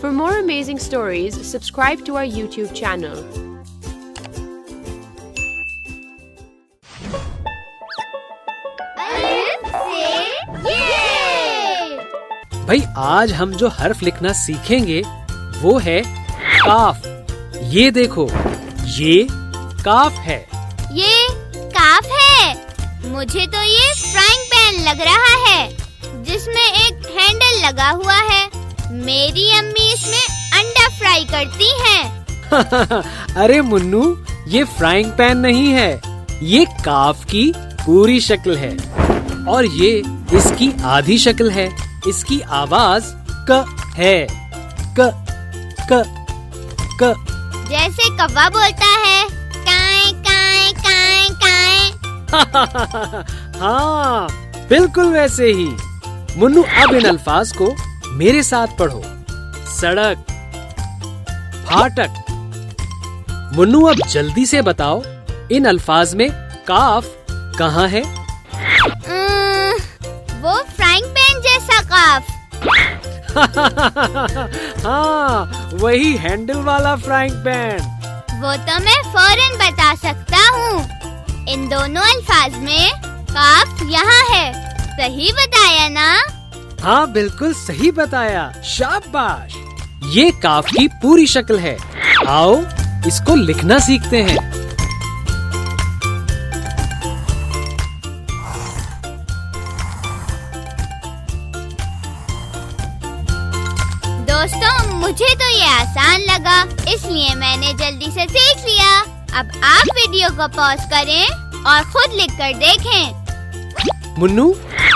For more amazing stories, subscribe to our YouTube channel. भाई आज हम जो हर्फ लिखना सीखेंगे वो है काफ। ये देखो, ये काफ है। ये काफ है। मुझे तो ये फ्राइंग पैन लग रहा है जिसमें एक हैंडल लगा हुआ है। मेरी अम्मी इसमें अंडा फ्राई करती हैं। अरे मुन्नू, ये फ्राइंग पैन नहीं है, ये काफ की पूरी शक्ल है और ये इसकी आधी शक्ल है। इसकी आवाज क है। क क क। जैसे कौवा बोलता है, काए काए काए काए। हाँ, बिल्कुल वैसे ही। मुन्नू, अब इन अल्फाज को मेरे साथ पढ़ो। सड़क, फाटक। मुन्नू, अब जल्दी से बताओ, इन अल्फाज में काफ कहाँ है? वो फ्राइंग पैन जैसा काफ। हाँ, वही हैंडल वाला फ्राइंग पैन। वो तो मैं फौरन बता सकता हूँ। इन दोनों अल्फाज में काफ यहाँ है। सही बताया ना? हाँ, बिल्कुल सही बताया। शाबाश। ये काफ की पूरी शक्ल है। आओ, इसको लिखना सीखते हैं। दोस्तों, मुझे तो ये आसान लगा, इसलिए मैंने जल्दी से सीख लिया। अब आप वीडियो को पॉज करें और खुद लिखकर देखें। मुन्नू,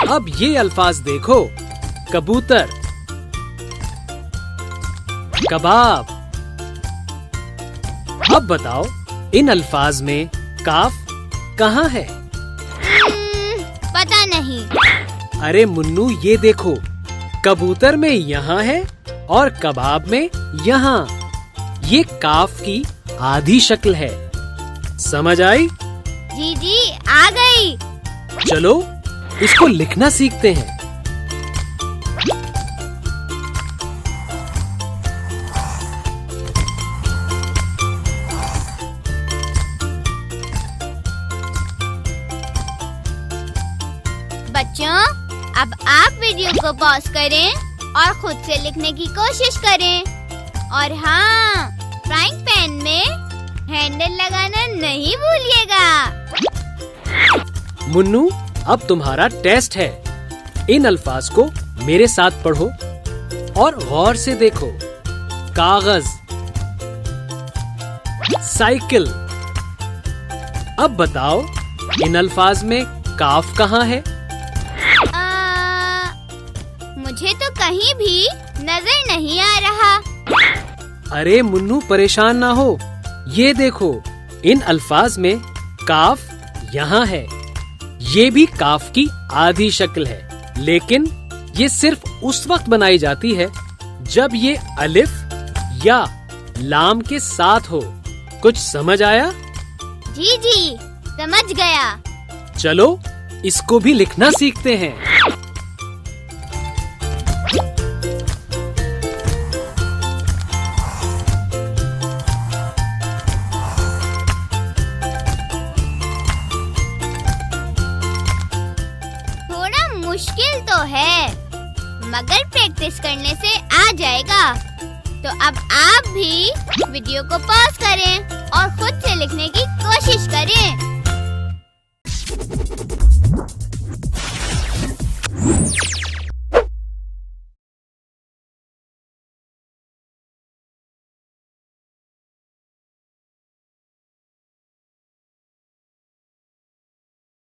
अब ये अल्फाज देखो। कबूतर, कबाब। अब बताओ, इन अल्फाज में काफ कहाँ है? पता नहीं। अरे मुन्नू, ये देखो, कबूतर में यहाँ है और कबाब में यहाँ। ये काफ की आधी शक्ल है। समझ आई? जी जी, आ गई। चलो, इसको लिखना सीखते हैं। बच्चों, अब आप वीडियो को पॉज करें और खुद से लिखने की कोशिश करें। और हाँ, फ्राइंग पैन में हैंडल लगाना नहीं भूलिएगा। मुन्नू, अब तुम्हारा टेस्ट है। इन अल्फाज को मेरे साथ पढ़ो और गौर से देखो। कागज, साइकिल। अब बताओ, इन अल्फाज में काफ कहाँ है? मुझे तो कहीं भी नजर नहीं आ रहा। अरे मुन्नू, परेशान ना हो। ये देखो, इन अल्फाज में काफ यहाँ है। ये भी काफ की आधी शक्ल है, लेकिन ये सिर्फ उस वक्त बनाई जाती है जब ये अलिफ या लाम के साथ हो। कुछ समझ आया? जी जी, समझ गया। चलो, इसको भी लिखना सीखते हैं। मुश्किल तो है, मगर प्रैक्टिस करने से आ जाएगा। तो अब आप भी वीडियो को पॉज करें और खुद से लिखने की कोशिश करें।